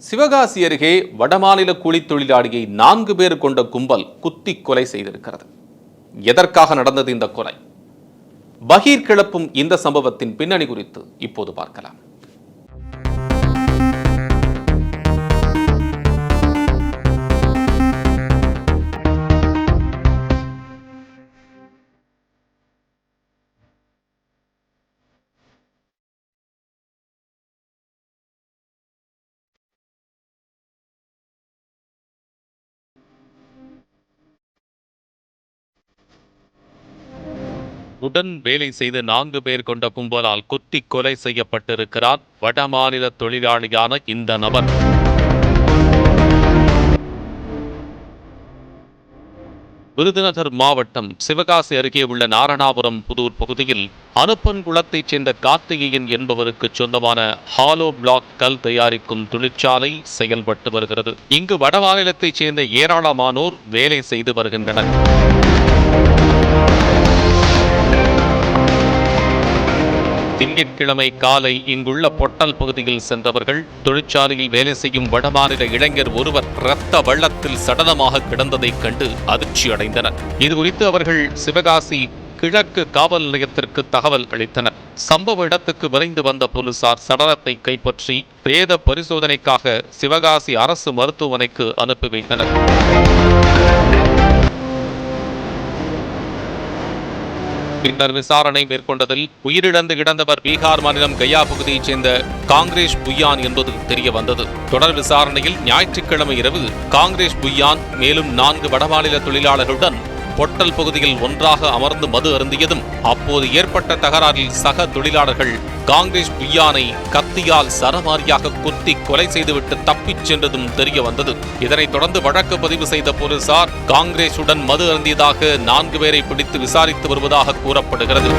சிவகாசி அருகே வடமாநில கூலித் தொழிலாளியை 4 பேர் கொண்ட கும்பல் குத்தி கொலை செய்திருக்கிறது. எதற்காக நடந்தது இந்த கொலை? பகீர் கிளப்பும் இந்த சம்பவத்தின் பின்னணி குறித்து இப்போது பார்க்கலாம். உடன் வேலை செய்து 4 பேர் கொண்ட கும்பலால் குத்தி கொலை செய்யப்பட்டிருக்கிறார் வடமாநில தொழிலாளியான இந்த நபர். விருதுநகர் மாவட்டம் சிவகாசி அருகே உள்ள நாரணாபுரம் புதூர் பகுதியில் அனுப்பன்குளத்தைச் சேர்ந்த கார்த்திகேயன் என்பவருக்கு சொந்தமான ஹாலோ பிளாக் கல் தயாரிக்கும் தொழிற்சாலை செயல்பட்டு வருகிறது. இங்கு வடமாநிலத்தைச் சேர்ந்த ஏராளமானோர் வேலை செய்து வருகின்றனர். திங்கட்கிழமை காலை இங்குள்ள பொட்டல் பகுதியில் சென்றவர்கள் தொழிற்சாலையில் வேலை செய்யும் வடமாநில இளைஞர் ஒருவர் இரத்த வெள்ளத்தில் சடலமாக கிடந்ததைக் கண்டு அதிர்ச்சி அடைந்தனர். இதுகுறித்து அவர்கள் சிவகாசி கிழக்கு காவல் நிலையத்திற்கு தகவல் அளித்தனர். சம்பவ இடத்துக்கு விரைந்து வந்த போலீசார் சடலத்தை கைப்பற்றி பிரேத பரிசோதனைக்காக சிவகாசி அரசு மருத்துவமனைக்கு அனுப்பி வைத்தனர். பின்னர் விசாரணை மேற்கொண்டதில் உயிரிழந்து கிடந்தவர் பீகார் மாநிலம் கயா பகுதியைச் சேர்ந்த காங்கிரேஷ் புய்யான் என்பது தெரிய வந்தது. தொடர் விசாரணையில் ஞாயிற்றுக்கிழமை இரவு காங்கிரேஷ் புய்யான் மேலும் 4 வடமாநில தொழிலாளர்களுடன் பொட்டல் பகுதியில் ஒன்றாக அமர்ந்து மது அருந்தியதும் அப்போது ஏற்பட்ட தகராறில் சக தொழிலாளர்கள் காங்கிரேஷ் புய்யானை கத்தியால் சரமாரியாக குத்தி கொலை செய்துவிட்டு தப்பிச் சென்றதும் தெரிய வந்தது. இதனைத் தொடர்ந்து வழக்கு பதிவு செய்த போலீசார் காங்கிரேஷுடன் மது அருந்தியதாக 4 பேரை பிடித்து விசாரித்து வருவதாக கூறப்படுகிறது.